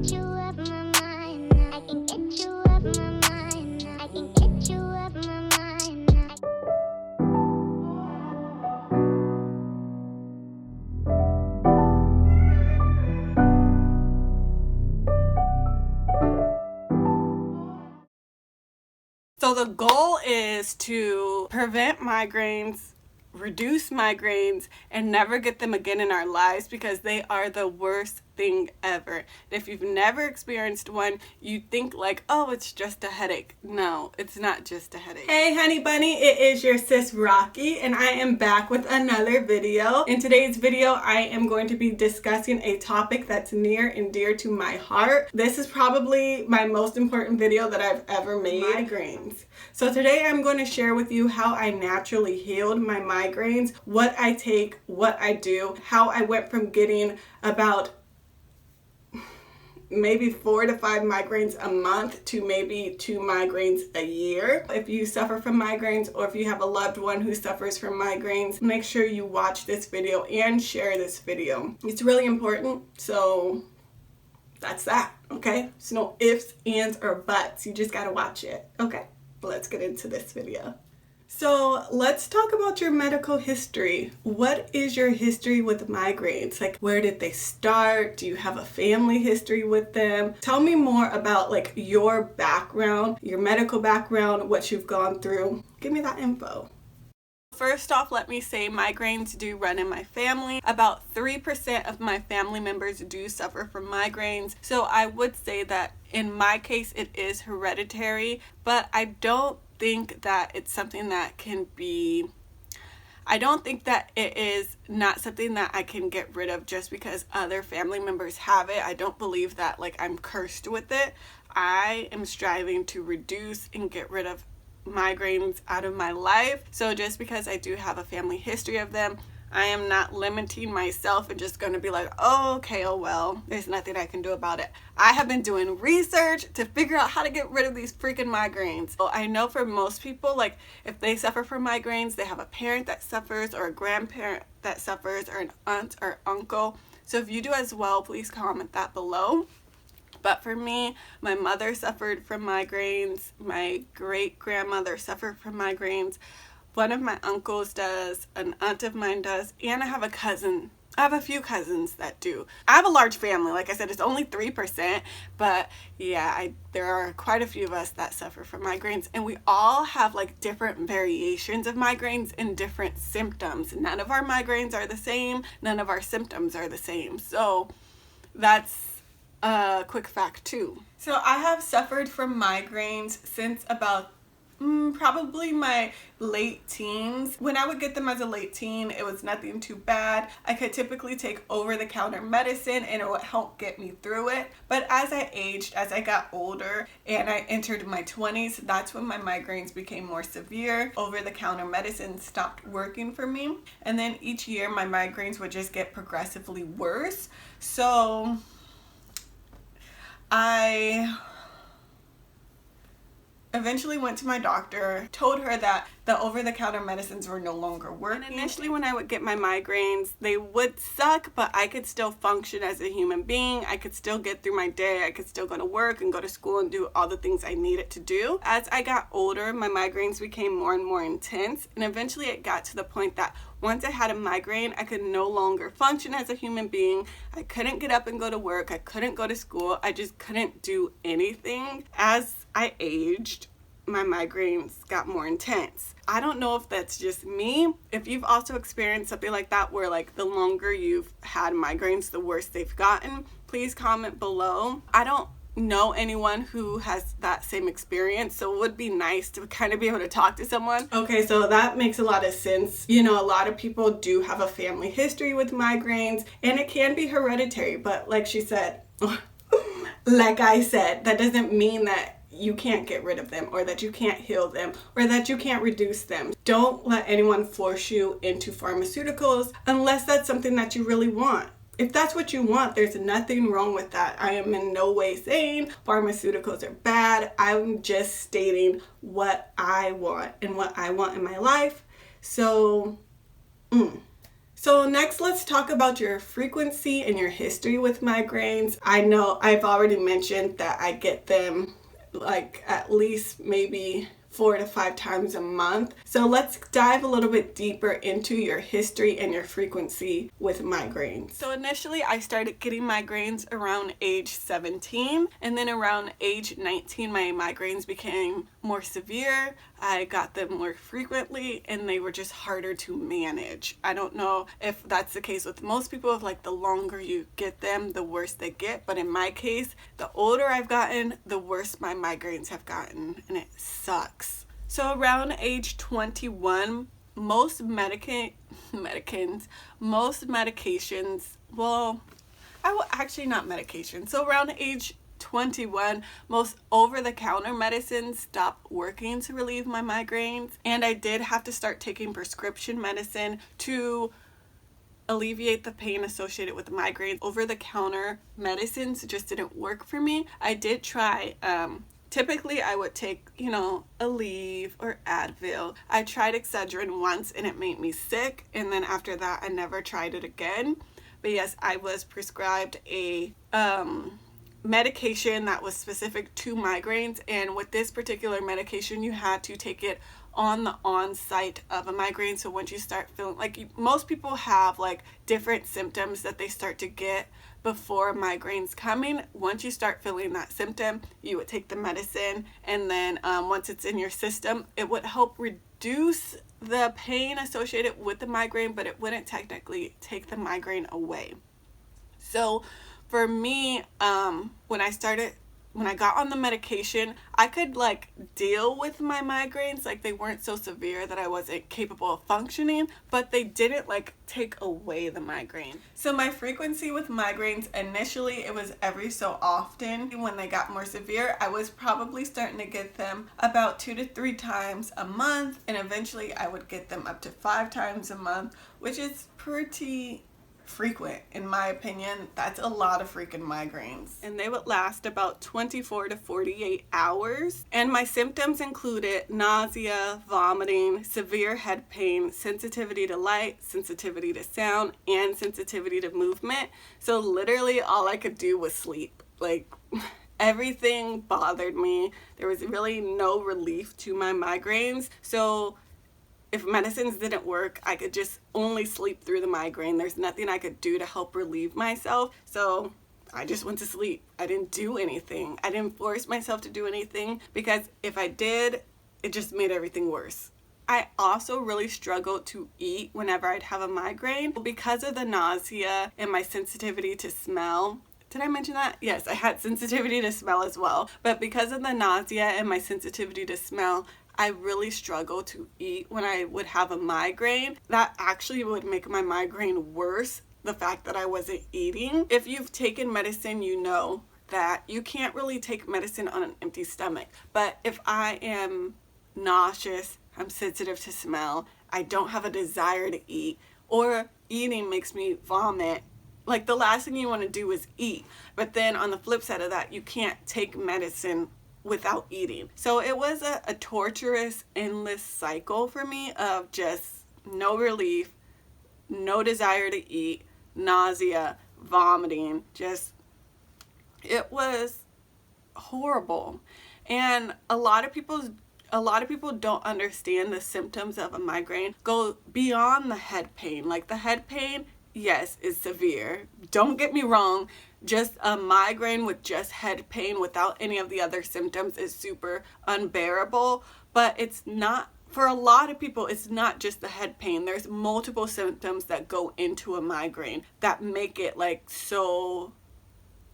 get you up my mind. I can get you up my mind. I can get you up my mind. So the goal is to prevent migraines, reduce migraines, and never get them again in our lives, because they are the worst thing ever. If you've never experienced one, you think like, oh, it's just a headache. No, it's not just a headache. Hey honey bunny, it is your sis Rocky, and I am back with another video. In today's video, I am going to be discussing a topic that's near and dear to my heart. This is probably my most important video that I've ever made. Migraines. So today I'm going to share with you how I naturally healed my migraines, what I take, what I do, how I went from getting about maybe 4 to 5 migraines a month to maybe 2 migraines a year. If you suffer from migraines, or if you have a loved one who suffers from migraines, make sure you watch this video and share this video. It's really important, so that's that, okay? There's no ifs, ands, or buts. You just gotta watch it. Okay, let's get into this video. So let's talk about your medical history. What is your history with migraines? Like, where did they start? Do you have a family history with them? Tell me more about like your background, your medical background, what you've gone through. Give me that info. First off, let me say migraines do run in my family. About 3% of my family members do suffer from migraines. So I would say that in my case, it is hereditary, but I don't think that it's something that can be, I don't think that it is not something that I can get rid of just because other family members have it. I don't believe that like I'm cursed with it. I am striving to reduce and get rid of migraines out of my life. So just because I do have a family history of them, I am not limiting myself and just going to be like, oh, okay, oh well, there's nothing I can do about it. I have been doing research to figure out how to get rid of these freaking migraines. So I know for most people, like if they suffer from migraines, they have a parent that suffers or a grandparent that suffers or an aunt or uncle. So if you do as well, please comment that below. But for me, my mother suffered from migraines. My great-grandmother suffered from migraines. One of my uncles does, an aunt of mine does, and I have a cousin. I have a few cousins that do. I have a large family. Like I said, it's only 3%, but yeah, there are quite a few of us that suffer from migraines, and we all have like different variations of migraines and different symptoms. None of our migraines are the same. None of our symptoms are the same. So that's a quick fact too. So I have suffered from migraines since about probably my late teens. When I would get them as a late teen, it was nothing too bad. I could typically take over-the-counter medicine and it would help get me through it. But as I aged, as I got older and I entered my 20s, that's when my migraines became more severe. Over-the-counter medicine stopped working for me. And then each year my migraines would just get progressively worse. So I eventually went to my doctor, told her that the over-the-counter medicines were no longer working. And initially when I would get my migraines, they would suck, but I could still function as a human being. I could still get through my day. I could still go to work and go to school and do all the things I needed to do. As I got older, my migraines became more and more intense, and eventually it got to the point that once I had a migraine, I could no longer function as a human being. I couldn't get up and go to work. I couldn't go to school. I just couldn't do anything. As I aged, my migraines got more intense. I don't know if that's just me. If you've also experienced something like that, where like the longer you've had migraines, the worse they've gotten, please comment below. I don't know anyone who has that same experience, so it would be nice to kind of be able to talk to someone. Okay, so that makes a lot of sense. You know, a lot of people do have a family history with migraines, and it can be hereditary, but like she said, like I said, that doesn't mean that you can't get rid of them, or that you can't heal them, or that you can't reduce them. Don't let anyone force you into pharmaceuticals unless that's something that you really want. If that's what you want, there's nothing wrong with that. I am in no way saying pharmaceuticals are bad. I'm just stating what I want and what I want in my life. So, So next, let's talk about your frequency and your history with migraines. I know I've already mentioned that I get them like at least maybe 4 to 5 times a month. So let's dive a little bit deeper into your history and your frequency with migraines. So initially I started getting migraines around age 17, and then around age 19 my migraines became more severe. I got them more frequently and they were just harder to manage. I don't know if that's the case with most people, if like the longer you get them, the worse they get. But in my case, the older I've gotten, the worse my migraines have gotten, and it sucks. So around age 21, most medications, well, actually not medication. So around age 21, most over-the-counter medicines stopped working to relieve my migraines, and I did have to start taking prescription medicine to alleviate the pain associated with migraines. Over-the-counter medicines just didn't work for me. I did try, typically I would take, Aleve or Advil. I tried Excedrin once and it made me sick, and then after that I never tried it again. But yes, I was prescribed a medication that was specific to migraines, and with this particular medication you had to take it on the on-site of a migraine. So once you start feeling like, most people have like different symptoms that they start to get before migraines coming. Once you start feeling that symptom, you would take the medicine, and then once it's in your system, it would help reduce the pain associated with the migraine, but it wouldn't technically take the migraine away. So for me, when I got on the medication, I could like deal with my migraines. Like, they weren't so severe that I wasn't capable of functioning, but they didn't like take away the migraine. So my frequency with migraines, initially it was every so often. When they got more severe, I was probably starting to get them about 2 to 3 times a month, and eventually I would get them up to 5 times a month, which is pretty frequent in my opinion. That's a lot of freaking migraines, and they would last about 24 to 48 hours. And my symptoms included nausea, vomiting, severe head pain, sensitivity to light, sensitivity to sound, and sensitivity to movement. So literally all I could do was sleep. Like, everything bothered me. There was really no relief to my migraines. So if medicines didn't work, I could just only sleep through the migraine. There's nothing I could do to help relieve myself. So I just went to sleep. I didn't do anything. I didn't force myself to do anything, because if I did, it just made everything worse. I also really struggled to eat whenever I'd have a migraine because of the nausea and my sensitivity to smell. Did I mention that? Yes, I had sensitivity to smell as well. But because of the nausea and my sensitivity to smell, I really struggled to eat when I would have a migraine. That actually would make my migraine worse, the fact that I wasn't eating. If you've taken medicine, you know that you can't really take medicine on an empty stomach. But if I am nauseous, I'm sensitive to smell, I don't have a desire to eat, or eating makes me vomit, like, the last thing you want to do is eat. But then on the flip side of that, you can't take medicine without eating. So it was a torturous, endless cycle for me of just no relief, no desire to eat, nausea, vomiting. Just, it was horrible. And a lot of people don't understand the symptoms of a migraine go beyond the head pain. Like, the head pain, yes, is severe. Don't get me wrong. Just a migraine with just head pain without any of the other symptoms is super unbearable. But it's not, for a lot of people, it's not just the head pain. There's multiple symptoms that go into a migraine that make it like so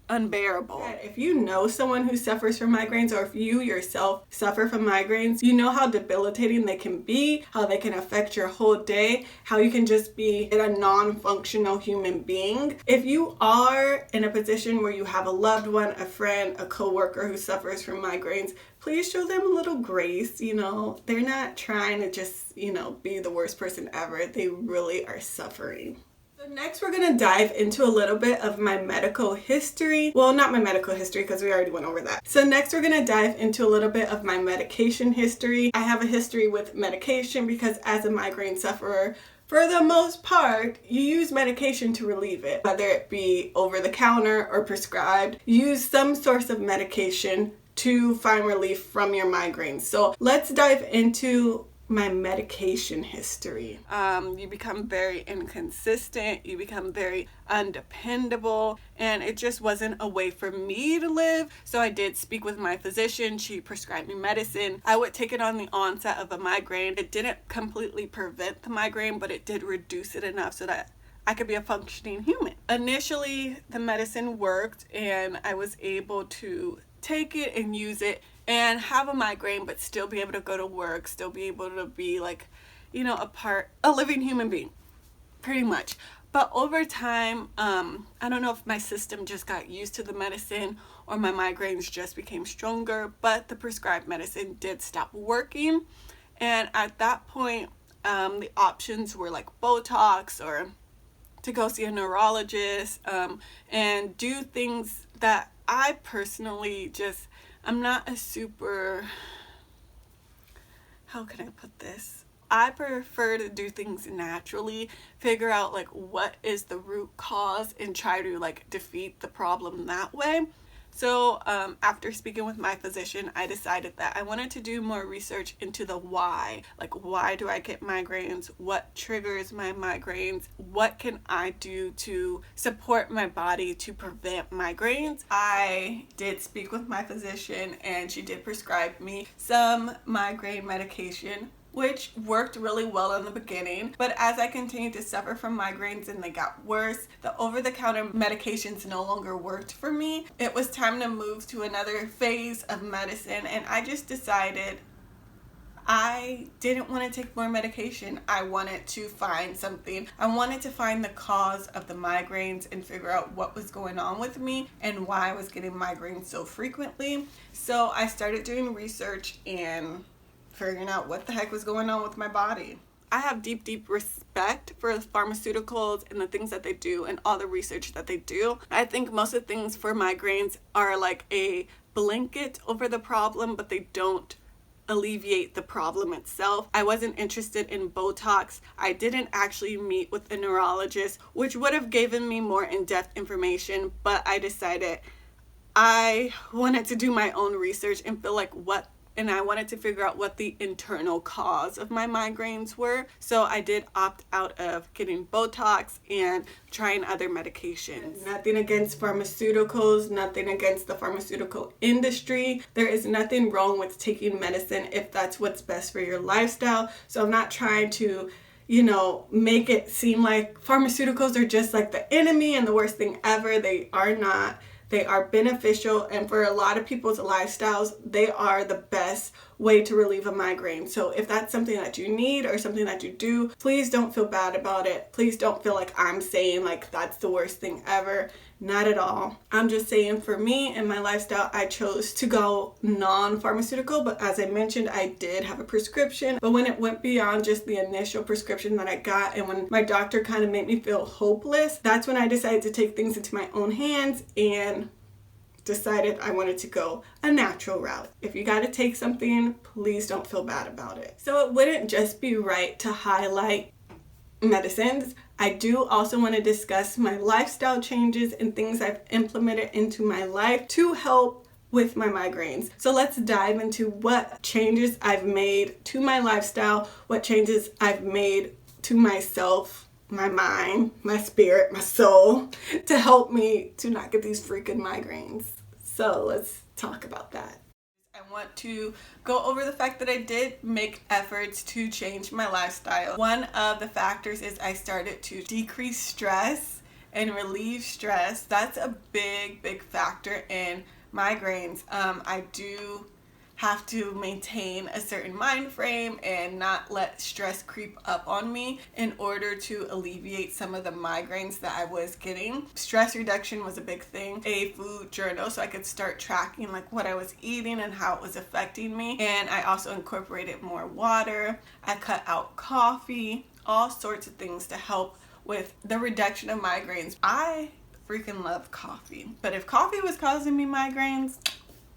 unbearable. If you know someone who suffers from migraines, or if you yourself suffer from migraines, you know how debilitating they can be, how they can affect your whole day, how you can just be a non-functional human being. If you are in a position where you have a loved one, a friend, a coworker who suffers from migraines, please show them a little grace. They're not trying to just, be the worst person ever. They really are suffering. So next we're going to dive into a little bit of my medical history. Well, not my medical history, because we already went over that. So next we're going to dive into a little bit of my medication history. I have a history with medication because as a migraine sufferer for the most part, you use medication to relieve it, whether it be over the counter or prescribed. Use some source of medication to find relief from your migraines. So let's dive into my medication history. You become very inconsistent, you become very undependable, and it just wasn't a way for me to live. So I did speak with my physician. She prescribed me medicine. I would take it on the onset of a migraine. It didn't completely prevent the migraine, but it did reduce it enough so that I could be a functioning human. Initially, the medicine worked and I was able to take it and use it and have a migraine, but still be able to go to work, still be able to be like, you know, a living human being, pretty much. But over time, I don't know if my system just got used to the medicine or my migraines just became stronger, but the prescribed medicine did stop working. And at that point, the options were like Botox or to go see a neurologist, and do things that I personally just, I'm not a super, how can I put this? I prefer to do things naturally, figure out like what is the root cause and try to like defeat the problem that way. So after speaking with my physician, I decided that I wanted to do more research into the why. Like, why do I get migraines? What triggers my migraines? What can I do to support my body to prevent migraines? I did speak with my physician and she did prescribe me some migraine medication, which worked really well in the beginning. But as I continued to suffer from migraines and they got worse, the over-the-counter medications no longer worked for me. It was time to move to another phase of medicine, and I just decided I didn't want to take more medication. I wanted to find something. I wanted to find the cause of the migraines and figure out what was going on with me and why I was getting migraines so frequently. So I started doing research and figuring out what the heck was going on with my body. I have deep respect for pharmaceuticals and the things that they do and all the research that they do. I think most of the things for migraines are like a blanket over the problem, but they don't alleviate the problem itself. I wasn't interested in Botox. I didn't actually meet with a neurologist, which would have given me more in-depth information, but I decided I wanted to do my own research and feel like and I wanted to figure out what the internal cause of my migraines were. So I did opt out of getting Botox and trying other medications. Nothing against pharmaceuticals, nothing against the pharmaceutical industry. There is nothing wrong with taking medicine if that's what's best for your lifestyle. So I'm not trying to, you know, make it seem like pharmaceuticals are just like the enemy and the worst thing ever. They are not. They are beneficial, and for a lot of people's lifestyles, they are the best way to relieve a migraine. So if that's something that you need or something that you do, please don't feel bad about it. Please don't feel like I'm saying like that's the worst thing ever. Not at all. I'm just saying for me and my lifestyle, I chose to go non-pharmaceutical, but as I mentioned, I did have a prescription. But when it went beyond just the initial prescription that I got, and when my doctor kind of made me feel hopeless, that's when I decided to take things into my own hands and decided I wanted to go a natural route. If you got to take something, please don't feel bad about it. So it wouldn't just be right to highlight medicines. I do also want to discuss my lifestyle changes and things I've implemented into my life to help with my migraines. So let's dive into what changes I've made to my lifestyle, what changes I've made to myself, my mind, my spirit, my soul, to help me to not get these freaking migraines. So let's talk about that. I want to go over the fact that I did make efforts to change my lifestyle. One of the factors is I started to decrease stress and relieve stress. That's a big factor in migraines. I do have to maintain a certain mind frame and not let stress creep up on me in order to alleviate some of the migraines that I was getting. Stress reduction was a big thing. A food journal so I could start tracking like what I was eating and how it was affecting me. And I also incorporated more water. I cut out coffee, all sorts of things to help with the reduction of migraines. I freaking love coffee, but if coffee was causing me migraines,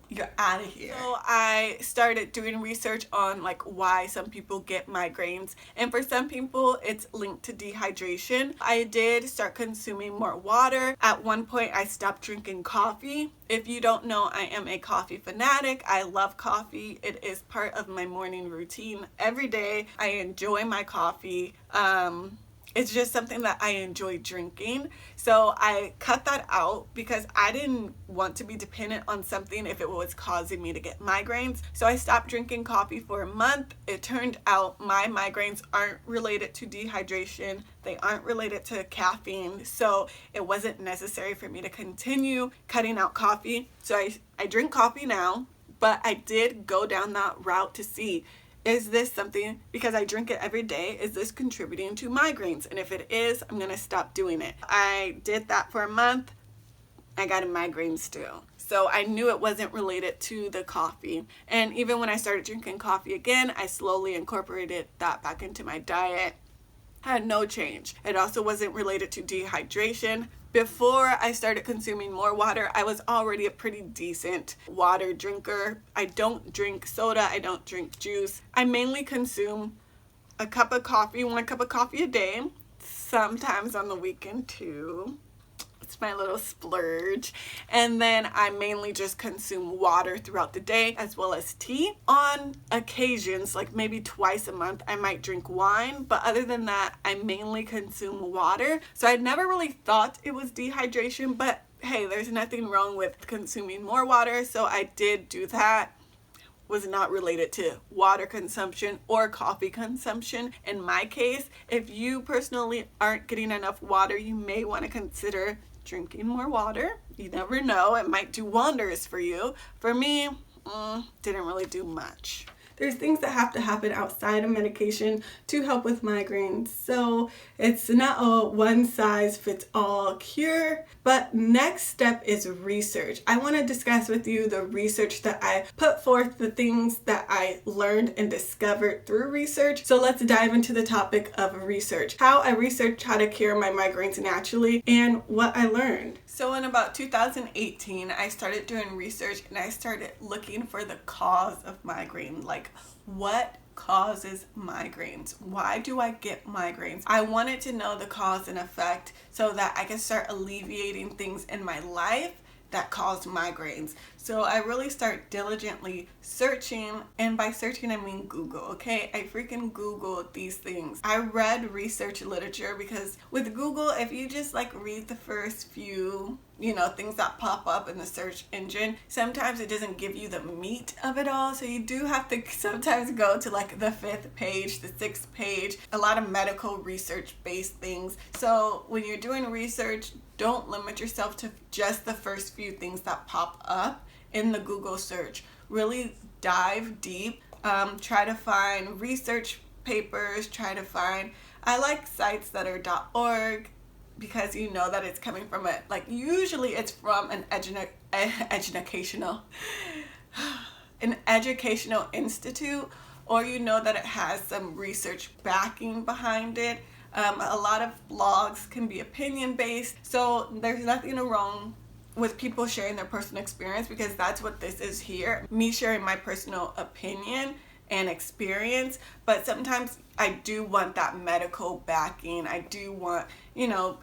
you're out of here. So I started doing research on like why some people get migraines, and for some people it's linked to dehydration. I did start consuming more water. At one point I stopped drinking coffee. If you don't know, I am a coffee fanatic. I love coffee. It is part of my morning routine every day. I enjoy my coffee. It's just something that I enjoy drinking. So I cut that out because I didn't want to be dependent on something if it was causing me to get migraines. So I stopped drinking coffee for a month. It turned out my migraines aren't related to dehydration. They aren't related to caffeine. So it wasn't necessary for me to continue cutting out coffee. So I drink coffee now, but I did go down that route to see, is this something, because I drink it every day, is this contributing to migraines? And if it is, I'm gonna stop doing it. I did that for a month. I got a migraine still. So I knew it wasn't related to the coffee. And even when I started drinking coffee again, I slowly incorporated that back into my diet. I had no change. It also wasn't related to dehydration. Before I started consuming more water, I was already a pretty decent water drinker. I don't drink soda. I don't drink juice. I mainly consume a cup of coffee, 1 cup of coffee a day, sometimes on the weekend too. It's my little splurge. And then I mainly just consume water throughout the day, as well as tea. On occasions, like maybe twice a month, I might drink wine, but other than that, I mainly consume water. So I never really thought it was dehydration, but hey, there's nothing wrong with consuming more water, so I did do that. Was not related to water consumption or coffee consumption. In my case, if you personally aren't getting enough water, you may want to consider drinking more water. You never know, it might do wonders for you. For me, didn't really do much. There's things that have to happen outside of medication to help with migraines. So it's not a one size fits all cure, but next step is research. I want to discuss with you the research that I put forth, the things that I learned and discovered through research. So let's dive into the topic of research. How I researched how to cure my migraines naturally and what I learned. So in about 2018, I started doing research and I started looking for the cause of migraine. Like, what causes migraines? Why do I get migraines? I wanted to know the cause and effect so that I could start alleviating things in my life that caused migraines. So I really start diligently searching, and by searching I mean Google, okay? I freaking Googled these things. I read research literature because with Google, if you just like read the first few, things that pop up in the search engine, sometimes it doesn't give you the meat of it all. So you do have to sometimes go to like the 5th page, the 6th page, a lot of medical research based things. So when you're doing research, don't limit yourself to just the first few things that pop up in the Google search. Really dive deep. Try to find research papers. I like sites that are .org, because you know that it's coming from usually it's from an educational institute, or you know that it has some research backing behind it. A lot of blogs can be opinion based, so there's nothing wrong with people sharing their personal experience, because that's what this is here. Me sharing my personal opinion and experience, but sometimes I do want that medical backing. I do want,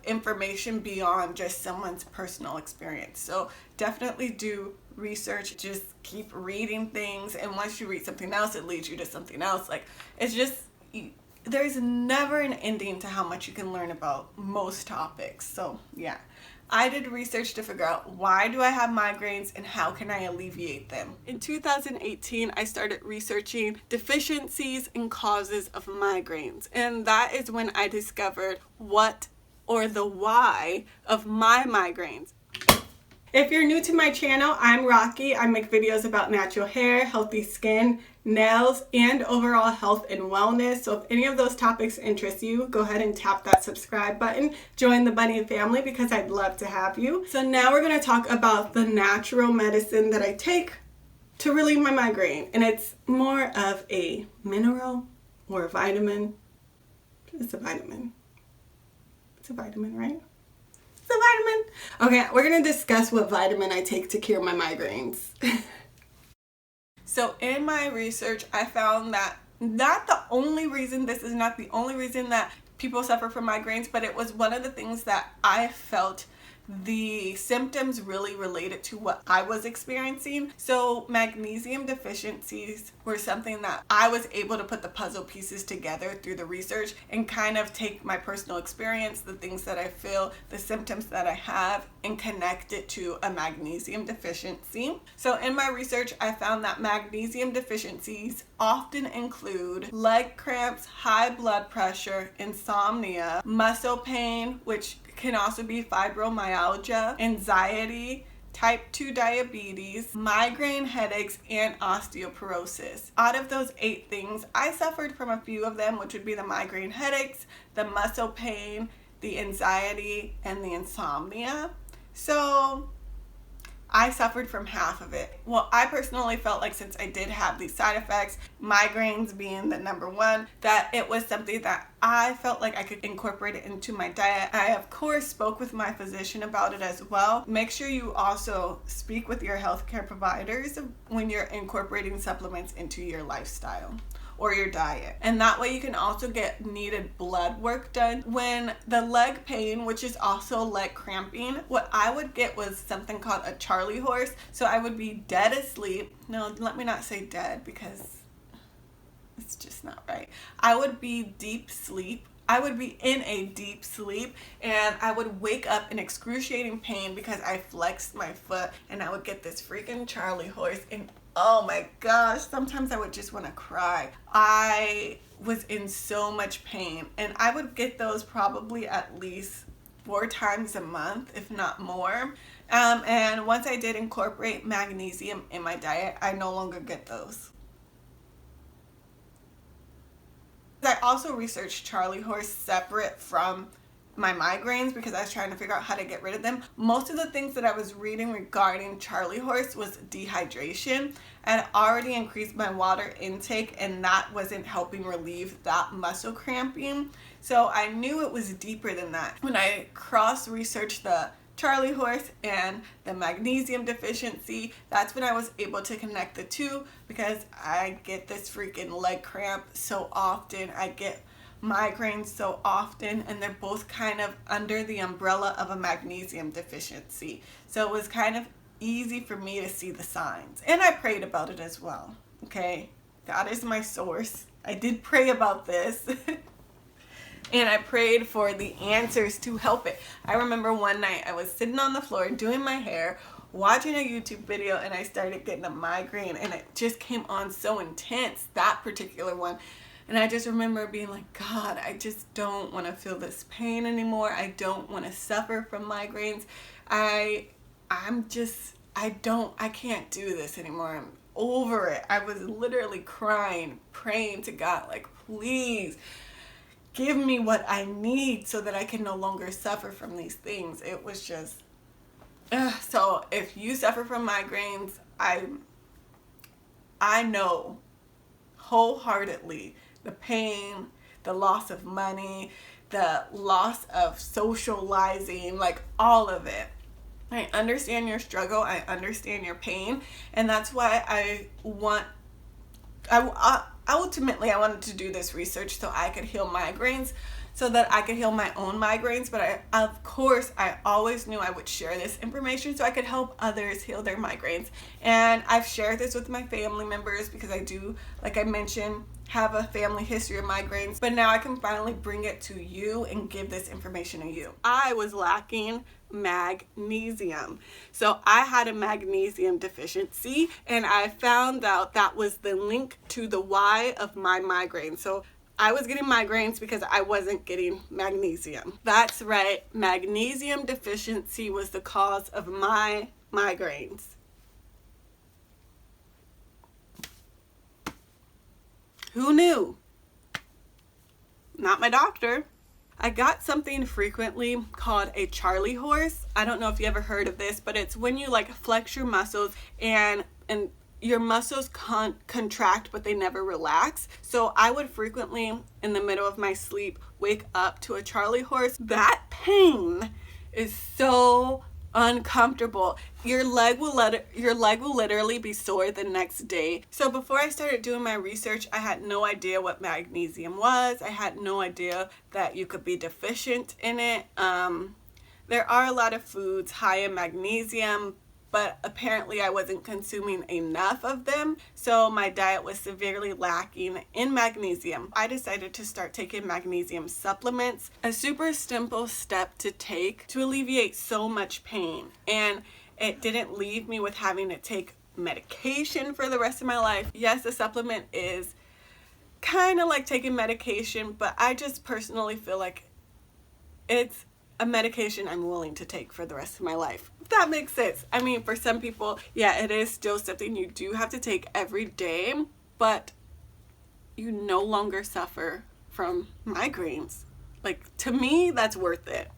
information beyond just someone's personal experience. So definitely do research. Just keep reading things, and once you read something else, it leads you to something else. It's just, there's never an ending to how much you can learn about most topics. So yeah, I did research to figure out, why do I have migraines and how can I alleviate them? In 2018, I started researching deficiencies and causes of migraines. And that is when I discovered the why of my migraines. If you're new to my channel, I'm Rocky. I make videos about natural hair, healthy skin, nails, and overall health and wellness. So if any of those topics interest you, go ahead and tap that subscribe button. Join the Bunny family, because I'd love to have you. So now we're going to talk about the natural medicine that I take to relieve my migraine. And it's more of a mineral or a vitamin. It's a vitamin. It's a vitamin, right? It's a vitamin. Okay, we're going to discuss what vitamin I take to cure my migraines. So in my research, I found that this is not the only reason that people suffer from migraines, but it was one of the things that I felt the symptoms really related to what I was experiencing. So magnesium deficiencies were something that I was able to put the puzzle pieces together through the research and kind of take my personal experience, the things that I feel, the symptoms that I have, and connect it to a magnesium deficiency. So in my research, I found that magnesium deficiencies often include leg cramps, high blood pressure, insomnia, muscle pain, which can also be fibromyalgia, anxiety, type 2 diabetes, migraine headaches, and osteoporosis. Out of those 8 things, I suffered from a few of them, which would be the migraine headaches, the muscle pain, the anxiety, and the insomnia. So I suffered from half of it. Well, I personally felt like since I did have these side effects, migraines being the number one, that it was something that I felt like I could incorporate it into my diet. I, of course, spoke with my physician about it as well. Make sure you also speak with your healthcare providers when you're incorporating supplements into your lifestyle or your diet. And that way you can also get needed blood work done. When the leg pain, which is also leg cramping, what I would get was something called a Charlie horse. So I would be dead asleep. No, let me not say dead because it's just not right. I would be deep sleep. I would be in a deep sleep and I would wake up in excruciating pain because I flexed my foot and I would get this freaking Charlie horse and oh my gosh, sometimes I would just want to cry. I was in so much pain and I would get those probably at least 4 times a month, if not more. And once I did incorporate magnesium in my diet, I no longer get those. I also researched Charlie horse separate from my migraines because I was trying to figure out how to get rid of them. Most of the things that I was reading regarding Charlie horse was dehydration. I had already increased my water intake and that wasn't helping relieve that muscle cramping. So I knew it was deeper than that. When I cross-researched the Charlie horse and the magnesium deficiency, that's when I was able to connect the two because I get this freaking leg cramp so often. I get migraines so often and they're both kind of under the umbrella of a magnesium deficiency. So it was kind of easy for me to see the signs. And I prayed about it as well. Okay, God is my source. I did pray about this. And I prayed for the answers to help it. I remember one night I was sitting on the floor doing my hair, watching a YouTube video, and I started getting a migraine and it just came on so intense, that particular one. And I just remember being like, God, I just don't want to feel this pain anymore. I don't want to suffer from migraines. I can't do this anymore. I'm over it. I was literally crying, praying to God, like, please give me what I need so that I can no longer suffer from these things. It was just, so if you suffer from migraines, I know wholeheartedly the pain, the loss of money, the loss of socializing, like all of it. I understand your struggle. I understand your pain. And that's why ultimately I wanted to do this research so I could heal migraines, so that I could heal my own migraines. But of course, I always knew I would share this information so I could help others heal their migraines. And I've shared this with my family members because I do, like I mentioned, have a family history of migraines. But now I can finally bring it to you and give this information to you. I was lacking magnesium. So I had a magnesium deficiency and I found out that was the link to the why of my migraine. So I was getting migraines because I wasn't getting magnesium. That's right, magnesium deficiency was the cause of my migraines. Who knew? Not my doctor. I got something frequently called a Charlie horse. I don't know if you ever heard of this, but it's when you like flex your muscles and your muscles contract, but they never relax. So I would frequently, in the middle of my sleep, wake up to a Charlie horse. That pain is so uncomfortable. Your leg will literally be sore the next day. So before I started doing my research, I had no idea what magnesium was. I had no idea that you could be deficient in it. There are a lot of foods high in magnesium, but apparently I wasn't consuming enough of them, so my diet was severely lacking in magnesium. I decided to start taking magnesium supplements, a super simple step to take to alleviate so much pain. And it didn't leave me with having to take medication for the rest of my life. Yes, a supplement is kind of like taking medication, but I just personally feel like it's a medication I'm willing to take for the rest of my life. If that makes sense. I mean, for some people, yeah, it is still something you do have to take every day, but you no longer suffer from migraines. Like, to me, that's worth it.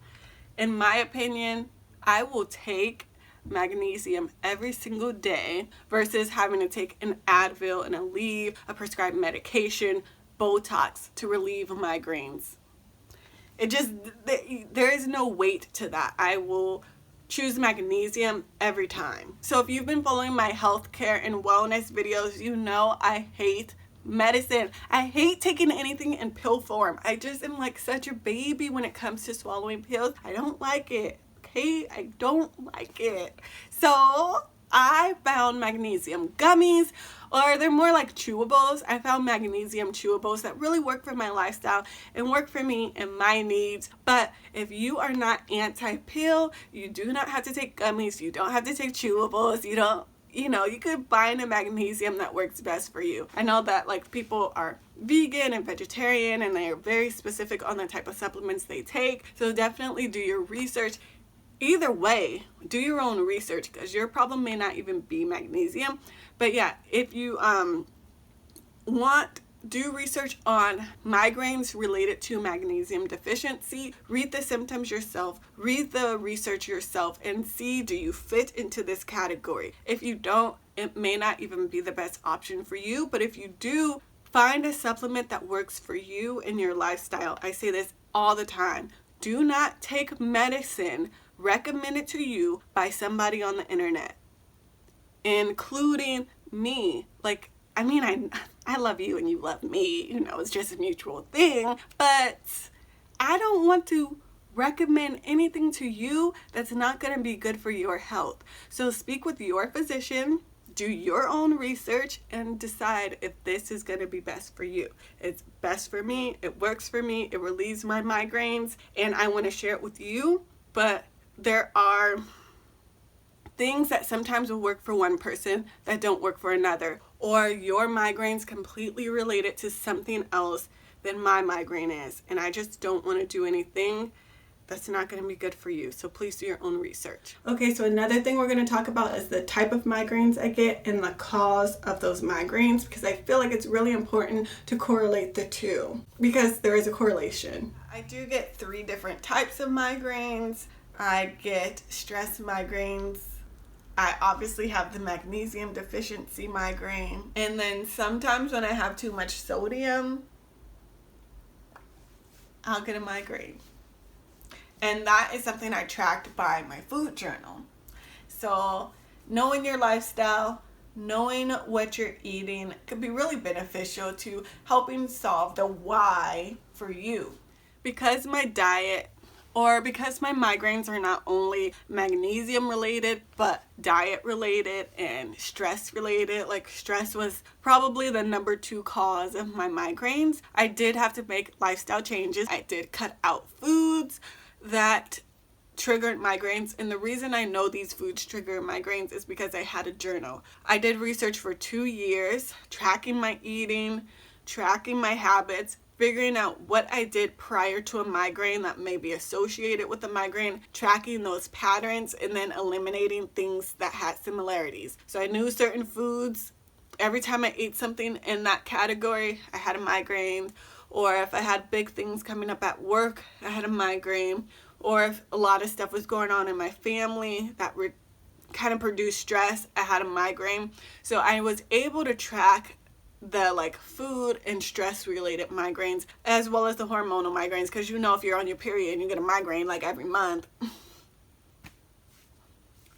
In my opinion, I will take magnesium every single day versus having to take an Advil and a prescribed medication, Botox to relieve migraines. There is no weight to that. I will choose magnesium every time. So if you've been following my healthcare and wellness videos, you know I hate medicine. I hate taking anything in pill form. I just am like such a baby when it comes to swallowing pills. I don't like it. Okay? I don't like it. So I found magnesium gummies, or they're more like chewables. I found magnesium chewables that really work for my lifestyle and work for me and my needs. But if you are not anti-pill, you do not have to take gummies. You don't have to take chewables. You could find a magnesium that works best for you. I know that like people are vegan and vegetarian and they are very specific on the type of supplements they take. So definitely do your research. Either way, do your own research because your problem may not even be magnesium. But yeah, if you do research on migraines related to magnesium deficiency, read the symptoms yourself, read the research yourself, and see, do you fit into this category? If you don't, it may not even be the best option for you. But if you do, find a supplement that works for you and your lifestyle. I say this all the time. Do not take medicine recommended to you by somebody on the internet, including me. Like, I mean, I love you and you love me, it's just a mutual thing, but I don't want to recommend anything to you that's not going to be good for your health. So speak with your physician, do your own research, and decide if this is going to be best for you. It's best for me, it works for me, it relieves my migraines, and I want to share it with you. But there are things that sometimes will work for one person that don't work for another, or your migraine's completely related to something else than my migraine is, and I just don't want to do anything that's not going to be good for you. So please do your own research. Okay, so another thing we're going to talk about is the type of migraines I get and the cause of those migraines, because I feel like it's really important to correlate the two because there is a correlation. I do get 3 different types of migraines. I get stress migraines. I obviously have the magnesium deficiency migraine. And then sometimes when I have too much sodium, I'll get a migraine. And that is something I tracked by my food journal. So knowing your lifestyle, knowing what you're eating could be really beneficial to helping solve the why for you. Because my migraines are not only magnesium related, but diet related and stress related. Like, stress was probably the number 2 cause of my migraines. I did have to make lifestyle changes. I did cut out foods that triggered migraines, and the reason I know these foods trigger migraines is because I had a journal. I did research for 2 years, tracking my eating, tracking my habits, figuring out what I did prior to a migraine that may be associated with a migraine, tracking those patterns, and then eliminating things that had similarities. So I knew certain foods, every time I ate something in that category, I had a migraine. Or if I had big things coming up at work, I had a migraine. Or if a lot of stuff was going on in my family that would kind of produce stress, I had a migraine. So I was able to track the food and stress related migraines as well as the hormonal migraines, because if you're on your period and you get a migraine every month,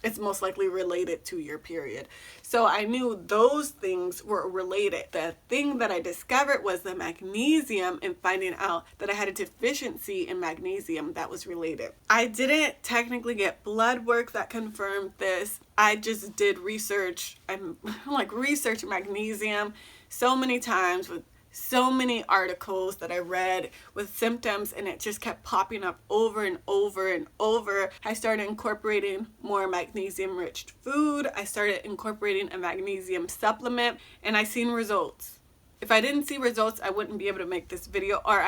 it's most likely related to your period. So I knew those things were related. The thing that I discovered was the magnesium, and finding out that I had a deficiency in magnesium that was related. I didn't technically get blood work that confirmed this. I just did research. I'm like researching magnesium so many times with so many articles that I read with symptoms, and it just kept popping up over and over and over. I started incorporating more magnesium rich food. I started incorporating a magnesium supplement, and I seen results. If I didn't see results, I wouldn't be able to make this video, or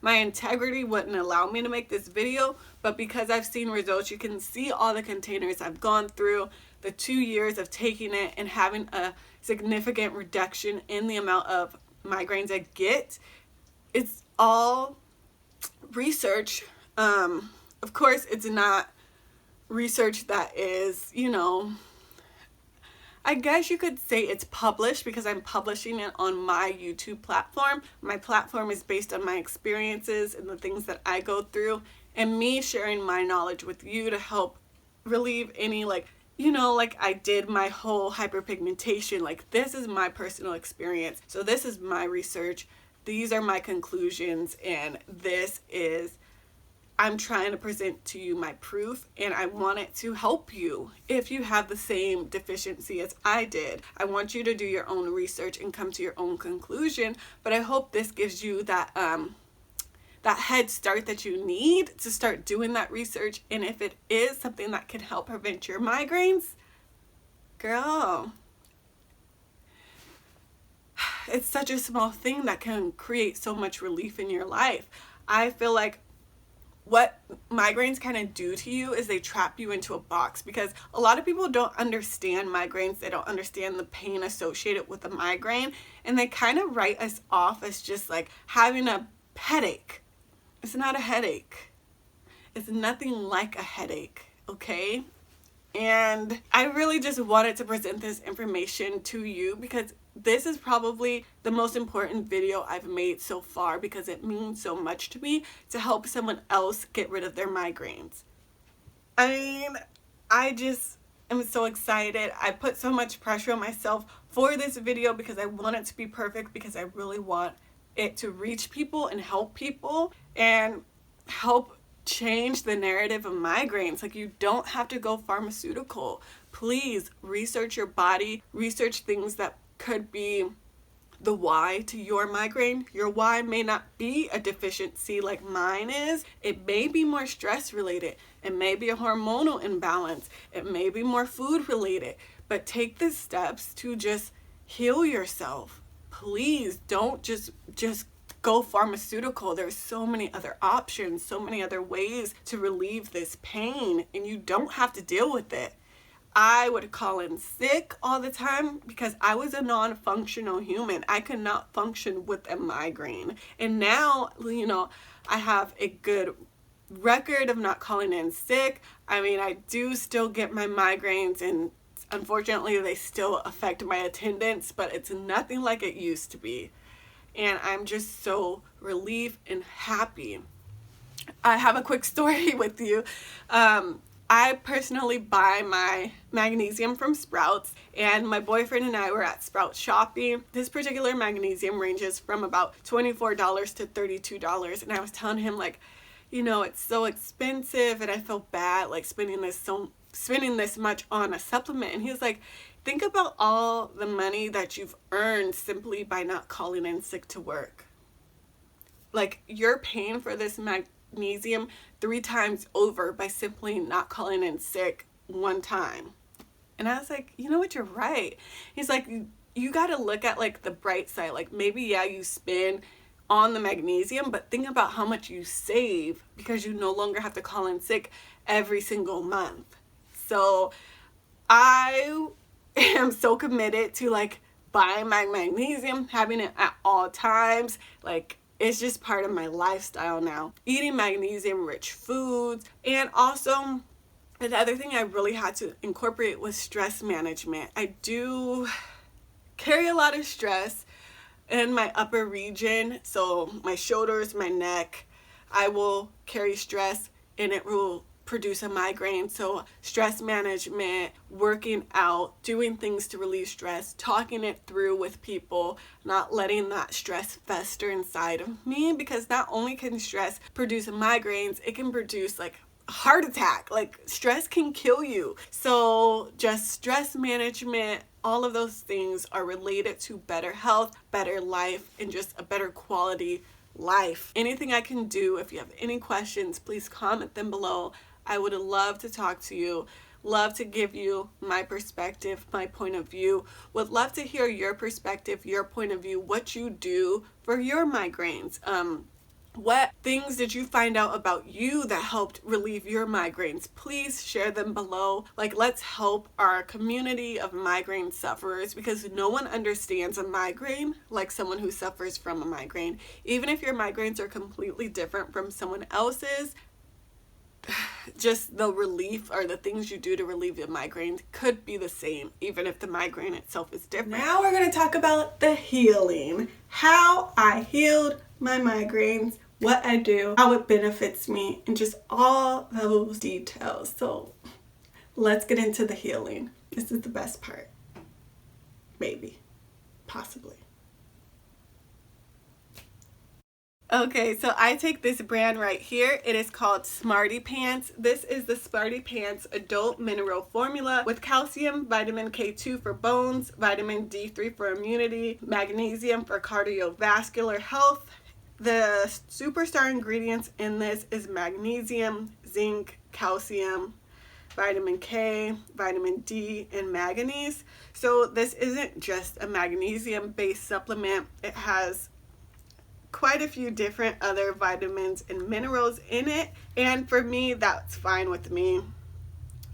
my integrity wouldn't allow me to make this video. But because I've seen results, you can see all the containers I've gone through, the 2 years of taking it and having a significant reduction in the amount of migraines I get. It's all research. Of course, it's not research that is, I guess you could say it's published, because I'm publishing it on my YouTube platform. My platform is based on my experiences and the things that I go through, and me sharing my knowledge with you to help relieve any, like I did my whole hyperpigmentation. Like, this is my personal experience. So this is my research. These are my conclusions, and I'm trying to present to you my proof, and I want it to help you if you have the same deficiency as I did. I want you to do your own research and come to your own conclusion, but I hope this gives you that head start that you need to start doing that research. And if it is something that can help prevent your migraines, girl, it's such a small thing that can create so much relief in your life. I feel like what migraines kind of do to you is they trap you into a box, because a lot of people don't understand migraines. They don't understand the pain associated with a migraine, and they kind of write us off as just like having a headache. It's not a headache. It's nothing like a headache, okay? And I really just wanted to present this information to you, because this is probably the most important video I've made so far, because it means so much to me to help someone else get rid of their migraines. I mean, I just am so excited. I put so much pressure on myself for this video because I want it to be perfect, because I really want it to reach people and help people and help change the narrative of migraines. Like, you don't have to go pharmaceutical. Please research your body, research things that could be the why to your migraine. Your why may not be a deficiency like mine is. It may be more stress related. It may be a hormonal imbalance. It may be more food related. But take the steps to just heal yourself. Please don't just go pharmaceutical. There's so many other options, so many other ways to relieve this pain, and you don't have to deal with it. I would call in sick all the time because I was a non-functional human. I could not function with a migraine. And now, I have a good record of not calling in sick. I mean, I do still get my migraines, and unfortunately they still affect my attendance, but it's nothing like it used to be. And I'm just so relieved and happy. I have a quick story with you. I personally buy my magnesium from Sprouts, and my boyfriend and I were at Sprouts shopping. This particular magnesium ranges from about $24 to $32, and I was telling him, like, it's so expensive, and I feel bad like spending this much on a supplement. And he was like, think about all the money that you've earned simply by not calling in sick to work. Like, you're paying for this magnesium 3 times over by simply not calling in sick one time. And I was like, you know what, you're right. He's like, you got to look at like the bright side. Like, maybe, yeah, you spend on the magnesium, but think about how much you save because you no longer have to call in sick every single month. So I am so committed to like buying my magnesium, having it at all times. Like, it's just part of my lifestyle now. Eating magnesium rich foods. And also, another thing I really had to incorporate was stress management. I do carry a lot of stress in my upper region. So my shoulders, my neck, I will carry stress, and it will produce a migraine. So stress management, working out, doing things to relieve stress, talking it through with people, not letting that stress fester inside of me, because not only can stress produce migraines, it can produce like a heart attack. Like stress can kill you. So just stress management, all of those things are related to better health, better life, and just a better quality life. Anything I can do, if you have any questions, please comment them below. I would love to talk to you, love to give you my perspective, my point of view, would love to hear your perspective, your point of view, what you do for your migraines. What things did you find out about you that helped relieve your migraines? Please share them below. Like, let's help our community of migraine sufferers, because no one understands a migraine like someone who suffers from a migraine. Even if your migraines are completely different from someone else's, just the relief or the things you do to relieve your migraine could be the same, even if the migraine itself is different. Now we're going to talk about the healing. How I healed my migraines, what I do, how it benefits me, and just all those details. So let's get into the healing. This is the best part. Maybe. Possibly. Okay, so I take this brand right here. It is called Smarty Pants. This is the Smarty Pants Adult Mineral Formula with calcium, vitamin K2 for bones, vitamin D3 for immunity, magnesium for cardiovascular health. The superstar ingredients in this is magnesium, zinc, calcium, vitamin K, vitamin D, and manganese. So this isn't just a magnesium-based supplement. It has quite a few different other vitamins and minerals in it, and for me, that's fine with me.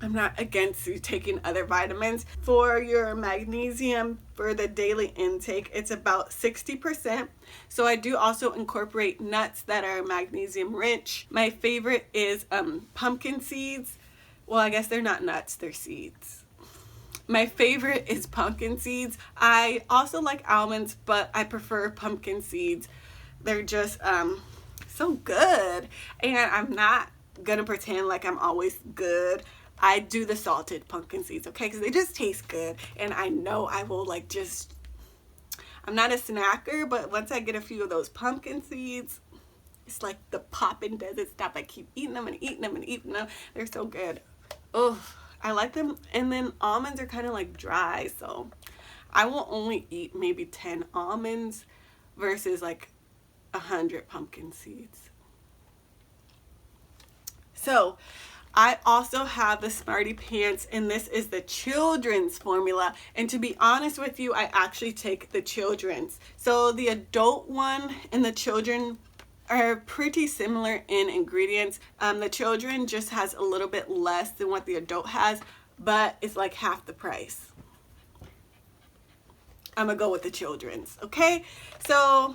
I'm not against you taking other vitamins. For your magnesium, for the daily intake, it's about 60%. So I do also incorporate nuts that are magnesium rich. My favorite is pumpkin seeds. Well, I guess they're not nuts, they're seeds. My favorite is pumpkin seeds. I also like almonds, but I prefer pumpkin seeds. They're just so good, and I'm not gonna pretend like I'm always good. I do the salted pumpkin seeds, okay, because they just taste good, and I know I will like just, I'm not a snacker, but once I get a few of those pumpkin seeds, it's like the popping doesn't stop. I keep eating them and eating them and eating them. They're so good. Oh, I like them. And then almonds are kind of like dry, so I will only eat maybe 10 almonds versus like 100 pumpkin seeds. So I also have the Smarty Pants, and this is the children's formula. And to be honest with you, I actually take the children's. So the adult one and the children are pretty similar in ingredients. The children just has a little bit less than what the adult has, but it's like half the price. I'm gonna go with the children's, okay? So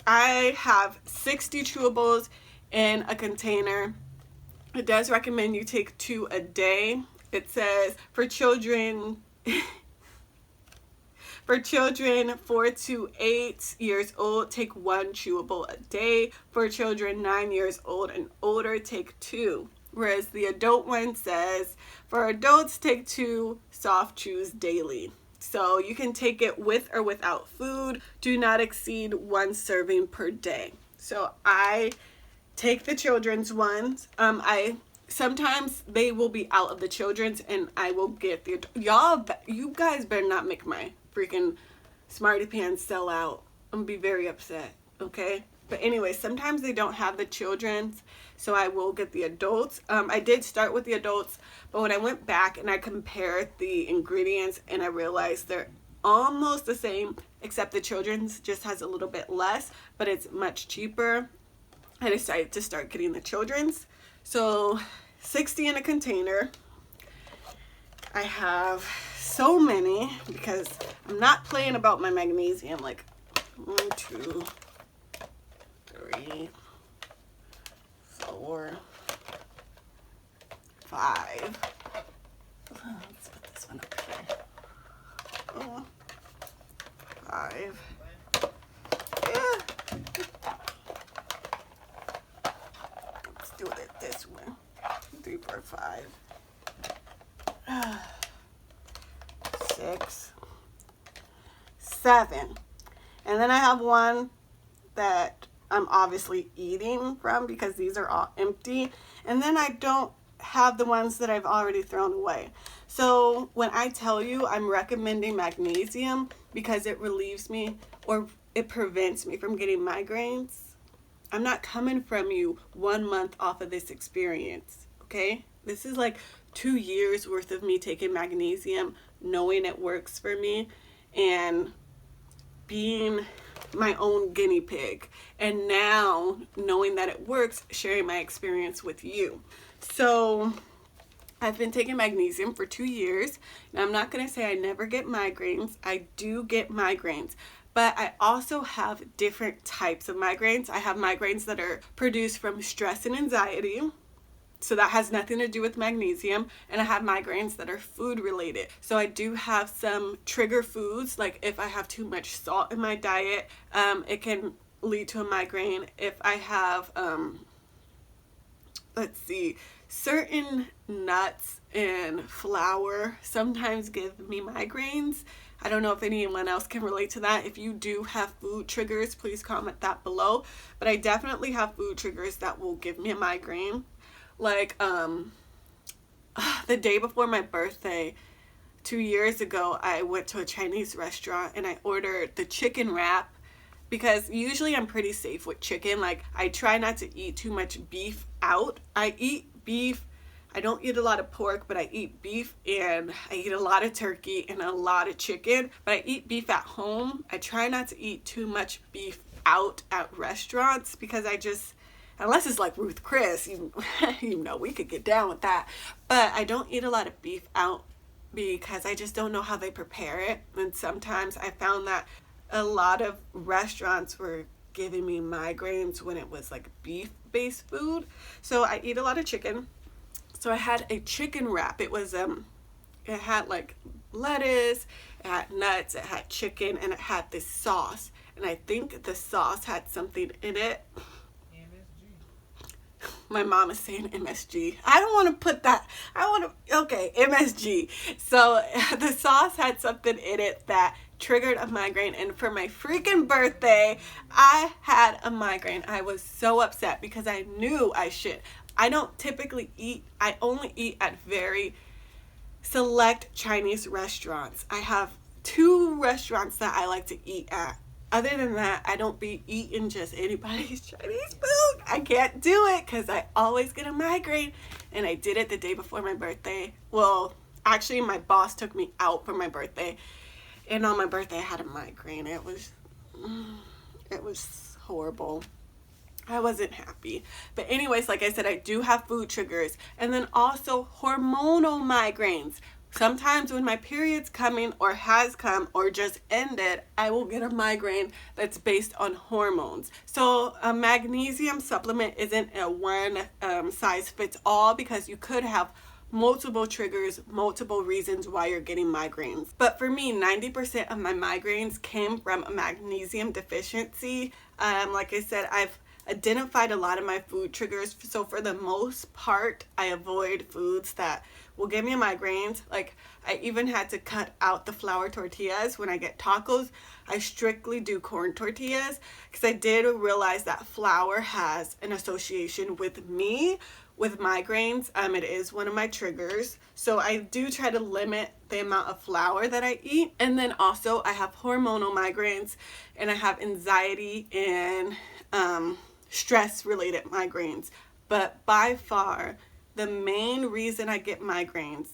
I have 60 chewables in a container. It does recommend you take 2 a day. It says for children, for children 4 to 8 years old, take 1 chewable a day. For children 9 years old and older, take 2. Whereas the adult one says for adults, take 2 soft chews daily. So you can take it with or without food. Do not exceed 1 serving per day. So I take the children's ones. Sometimes they will be out of the children's, and I will get the you guys better not make my freaking Smarty Pants sell out. I'm gonna be very upset, okay? But anyway, sometimes they don't have the children's, so I will get the adults. I did start with the adults, but when I went back and I compared the ingredients, and I realized they're almost the same, except the children's just has a little bit less, but it's much cheaper. I decided to start getting the children's. So 60 in a container. I have so many because I'm not playing about my magnesium. Like 1, 2, 3, 4, 5. Let's put this one up here. 5. Let's do it this way. 3, 4, 5, 6, 7. And then I have one that I'm obviously eating from because these are all empty. And then I don't have the ones that I've already thrown away. So when I tell you I'm recommending magnesium because it relieves me or it prevents me from getting migraines, I'm not coming from you 1 month off of this experience, okay? This is like 2 years worth of me taking magnesium, knowing it works for me, and being my own guinea pig. And now, knowing that it works, sharing my experience with you. So, I've been taking magnesium for 2 years. Now, I'm not going to say I never get migraines. I do get migraines. But I also have different types of migraines. I have migraines that are produced from stress and anxiety. So that has nothing to do with magnesium. And I have migraines that are food related. So I do have some trigger foods. Like if I have too much salt in my diet, it can lead to a migraine. If I have, certain nuts and flour sometimes give me migraines. I don't know if anyone else can relate to that. If you do have food triggers, please comment that below. But I definitely have food triggers that will give me a migraine. Like the day before my birthday, 2 years ago, I went to a Chinese restaurant and I ordered the chicken wrap because usually I'm pretty safe with chicken. Like I try not to eat too much beef out. I eat beef. I don't eat a lot of pork, but I eat beef and I eat a lot of turkey and a lot of chicken. But I eat beef at home. I try not to eat too much beef out at restaurants because I just, unless it's like Ruth Chris, you know, we could get down with that. But I don't eat a lot of beef out because I just don't know how they prepare it. And sometimes I found that a lot of restaurants were giving me migraines when it was like beef-based food. So I eat a lot of chicken. So I had a chicken wrap. It was it had like lettuce, it had nuts, it had chicken, and it had this sauce. And I think the sauce had something in it. My mom is saying MSG. I don't want to put that. Okay, MSG. So the sauce had something in it that triggered a migraine. And for my freaking birthday, I had a migraine. I was so upset because I knew I should. I don't typically eat. I only eat at very select Chinese restaurants. I have 2 restaurants that I like to eat at. Other than that, I don't be eating just anybody's Chinese food. I can't do it because I always get a migraine. And I did it the day before my birthday. Well, actually, my boss took me out for my birthday. And on my birthday, I had a migraine. It was horrible. I wasn't happy. But anyways, like I said, I do have food triggers. And then also hormonal migraines. Sometimes when my period's coming or has come or just ended, I will get a migraine that's based on hormones. So a magnesium supplement isn't a one size fits all because you could have multiple triggers, multiple reasons why you're getting migraines. But for me, 90% of my migraines came from a magnesium deficiency. Like I said, I've identified a lot of my food triggers. So for the most part, I avoid foods that will give me migraines. Like I even had to cut out the flour tortillas when I get tacos. I strictly do corn tortillas because I did realize that flour has an association with me with migraines. It is one of my triggers. So I do try to limit the amount of flour that I eat. And then also I have hormonal migraines and I have anxiety and stress related migraines. But by far, the main reason I get migraines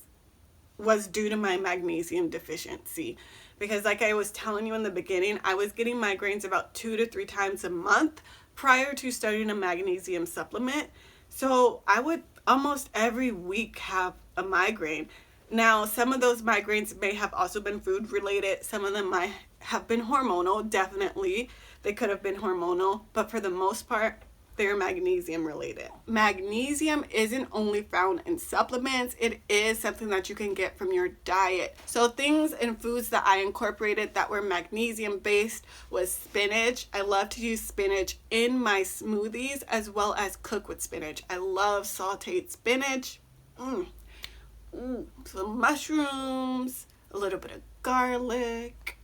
was due to my magnesium deficiency. Because like I was telling you in the beginning, I was getting migraines about 2 to 3 times a month prior to starting a magnesium supplement. So I would almost every week have a migraine. Now, some of those migraines may have also been food related. Some of them might have been hormonal, definitely. They could have been hormonal, but for the most part, they're magnesium related. Magnesium isn't only found in supplements, it is something that you can get from your diet. So things and foods that I incorporated that were magnesium based was spinach. I love to use spinach in my smoothies as well as cook with spinach. I love sauteed spinach. Some mushrooms, a little bit of garlic.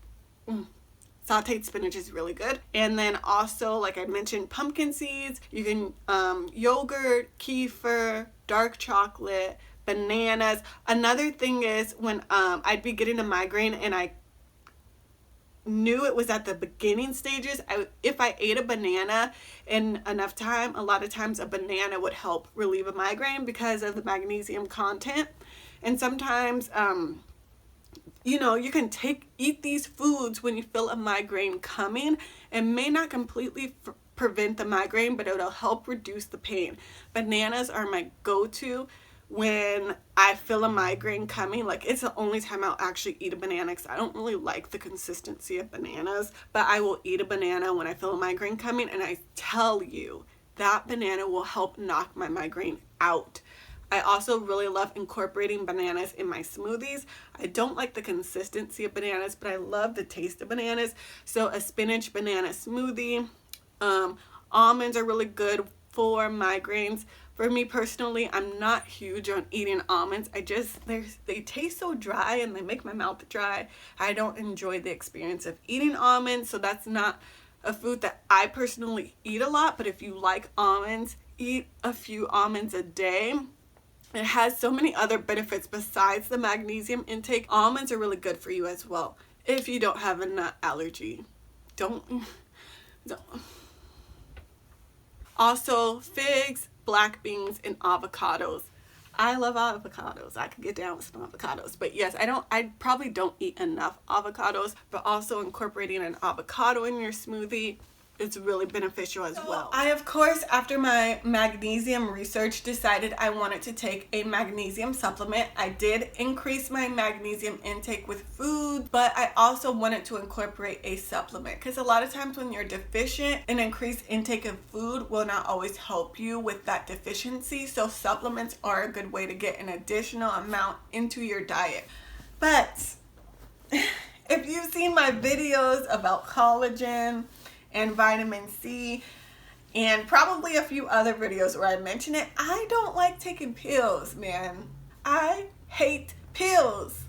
Sauteed spinach is really good. And then also, like I mentioned, pumpkin seeds. You can yogurt, kefir, dark chocolate, bananas. Another thing is when I'd be getting a migraine and I knew it was at the beginning stages, if I ate a banana in enough time, a lot of times a banana would help relieve a migraine because of the magnesium content. And sometimes you know, you can eat these foods when you feel a migraine coming. It may not completely prevent the migraine, but it'll help reduce the pain. Bananas are my go-to when I feel a migraine coming. Like, it's the only time I'll actually eat a banana because I don't really like the consistency of bananas, but I will eat a banana when I feel a migraine coming, and I tell you, that banana will help knock my migraine out. I also really love incorporating bananas in my smoothies. I don't like the consistency of bananas, but I love the taste of bananas. So a spinach banana smoothie. Almonds are really good for migraines. For me personally, I'm not huge on eating almonds. They taste so dry and they make my mouth dry. I don't enjoy the experience of eating almonds, so that's not a food that I personally eat a lot. But if you like almonds, eat a few almonds a day. It has so many other benefits besides the magnesium intake. Almonds are really good for you as well if you don't have a nut allergy. Don't. Also, figs, black beans, and avocados. I love avocados. I could get down with some avocados. But yes, I probably don't eat enough avocados, but also incorporating an avocado in your smoothie, it's really beneficial as well. I, of course, after my magnesium research, decided I wanted to take a magnesium supplement. I did increase my magnesium intake with food, but I also wanted to incorporate a supplement because a lot of times when you're deficient, an increased intake of food will not always help you with that deficiency. So supplements are a good way to get an additional amount into your diet. But if you've seen my videos about collagen and vitamin C, and probably a few other videos where I mention it, I don't like taking pills, man. I hate pills.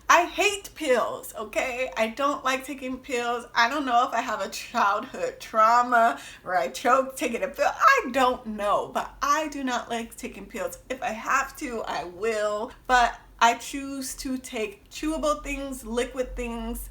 I hate pills, okay? I don't like taking pills. I don't know if I have a childhood trauma where I choked taking a pill. I don't know, but I do not like taking pills. If I have to, I will, but I choose to take chewable things, liquid things,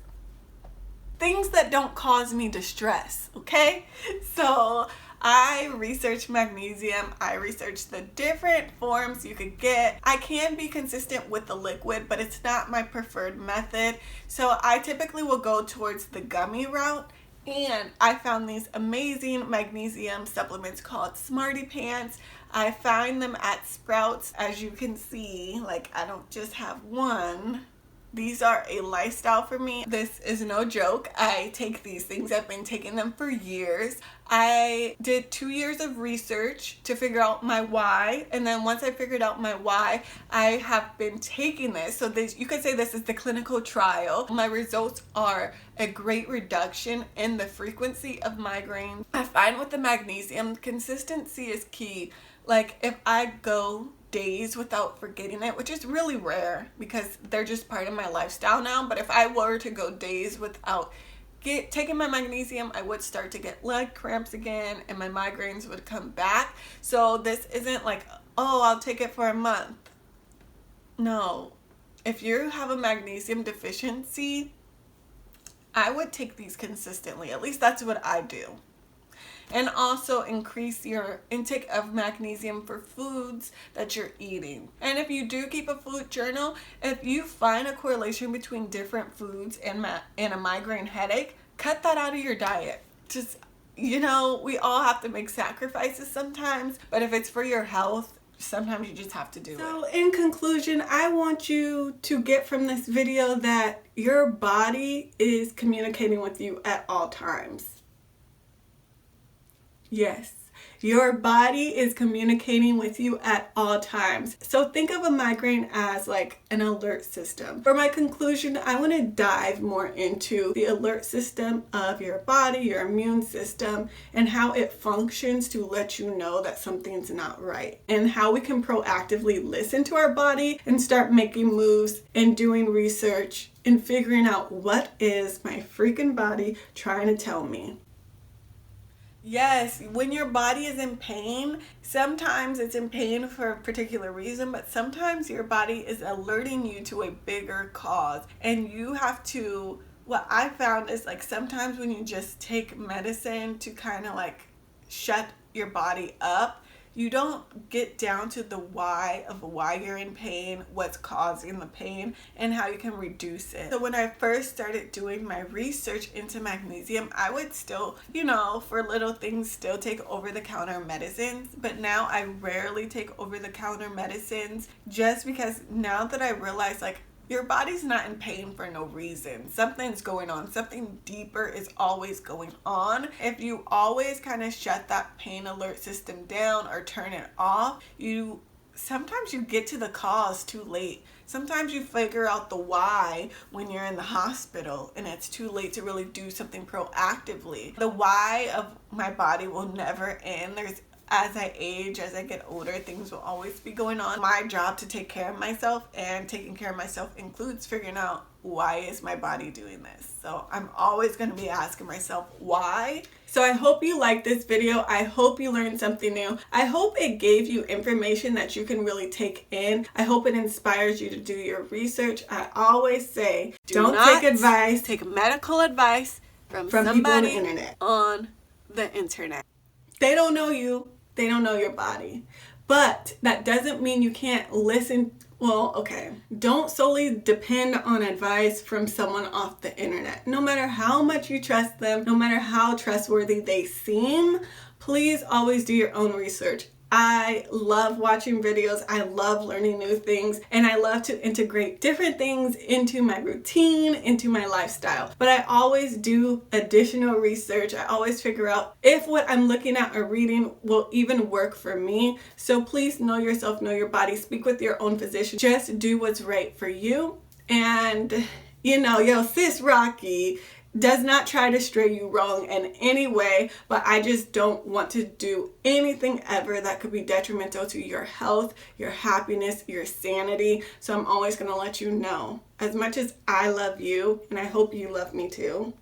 things that don't cause me distress, okay? So I researched magnesium. I researched the different forms you could get. I can be consistent with the liquid, but it's not my preferred method. So I typically will go towards the gummy route. And I found these amazing magnesium supplements called Smarty Pants. I find them at Sprouts. As you can see, like, I don't just have one. These are a lifestyle for me. This is no joke. I take these things. I've been taking them for years. I did 2 years of research to figure out my why. And then once I figured out my why, I have been taking this. So this, you could say this is the clinical trial. My results are a great reduction in the frequency of migraines. I find with the magnesium, consistency is key. Like, if I go days without forgetting it, which is really rare because they're just part of my lifestyle now, but if I were to go days without taking my magnesium, I would start to get leg cramps again and my migraines would come back. So this isn't like, oh, I'll take it for a month. No. If you have a magnesium deficiency, I would take these consistently. At least that's what I do. And also increase your intake of magnesium for foods that you're eating. And if you do keep a food journal, if you find a correlation between different foods and a migraine headache, cut that out of your diet. Just, you know, we all have to make sacrifices sometimes, but if it's for your health, sometimes you just have to do it. So in conclusion, I want you to get from this video that your body is communicating with you at all times. Yes, Your body is communicating with you at all times. So think of a migraine as like an alert system. For my conclusion, I want to dive more into the alert system of your body, your immune system, and how it functions to let you know that something's not right, and how we can proactively listen to our body and start making moves and doing research and figuring out what is my freaking body trying to tell me. Yes, when your body is in pain, sometimes it's in pain for a particular reason, but sometimes your body is alerting you to a bigger cause. And you have to, what I found is like sometimes when you just take medicine to kind of like shut your body up, you don't get down to the why of why you're in pain, what's causing the pain, and how you can reduce it. So when I first started doing my research into magnesium, I would still, for little things, still take over-the-counter medicines. But now I rarely take over-the-counter medicines just because now that I realize like your body's not in pain for no reason. Something's going on. Something deeper is always going on. If you always kind of shut that pain alert system down or turn it off, sometimes you get to the cause too late. Sometimes you figure out the why when you're in the hospital and it's too late to really do something proactively. The why of my body will never end. As I age, as I get older, things will always be going on. My job to take care of myself, and taking care of myself includes figuring out why is my body doing this. So I'm always going to be asking myself why. So I hope you liked this video. I hope you learned something new. I hope it gave you information that you can really take in. I hope it inspires you to do your research. I always say, don't take advice. Take medical advice from somebody people on the internet. On the internet. They don't know you. They don't know your body. But that doesn't mean you can't listen. Well, okay. Don't solely depend on advice from someone off the internet. No matter how much you trust them, no matter how trustworthy they seem, please always do your own research. I love watching videos, I love learning new things, and I love to integrate different things into my routine, into my lifestyle. But I always do additional research. I always figure out if what I'm looking at or reading will even work for me. So please know yourself, know your body, speak with your own physician. Just do what's right for you. And yo, sis Rocky does not try to stray you wrong in any way, but I just don't want to do anything ever that could be detrimental to your health, your happiness, your sanity. So I'm always going to let you know, as much as I love you, and I hope you love me too,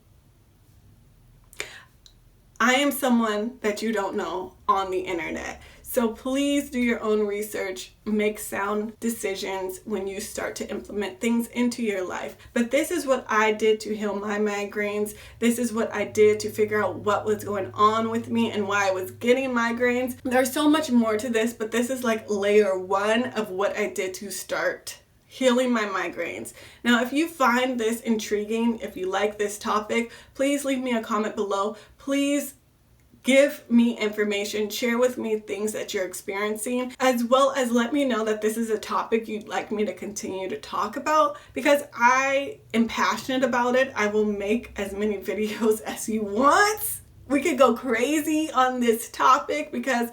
I am someone that you don't know on the internet. So please do your own research, make sound decisions when you start to implement things into your life. But this is what I did to heal my migraines. This is what I did to figure out what was going on with me and why I was getting migraines. There's so much more to this, but this is like layer 1 of what I did to start healing my migraines. Now, if you find this intriguing, if you like this topic, please leave me a comment below. Please give me information, share with me things that you're experiencing, as well as let me know that this is a topic you'd like me to continue to talk about, because I am passionate about it. I will make as many videos as you want. We could go crazy on this topic because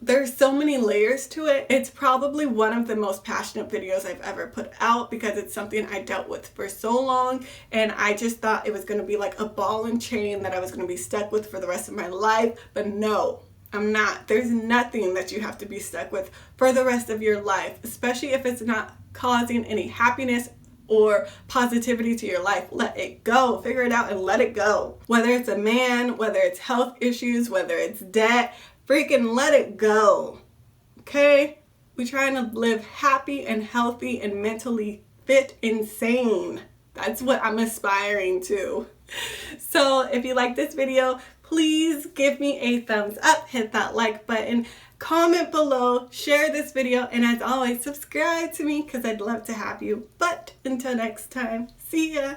there's so many layers to it. It's probably one of the most passionate videos I've ever put out because it's something I dealt with for so long, and I just thought it was going to be like a ball and chain that I was going to be stuck with for the rest of my life. But no, I'm not. There's nothing that you have to be stuck with for the rest of your life, especially if it's not causing any happiness or positivity to your life. Let it go. Figure it out and let it go. Whether it's a man, whether it's health issues, whether it's debt, freaking let it go. Okay? We're trying to live happy and healthy and mentally fit and sane. That's what I'm aspiring to. So if you like this video, please give me a thumbs up, hit that like button, comment below, share this video, and as always, subscribe to me because I'd love to have you. But until next time, see ya.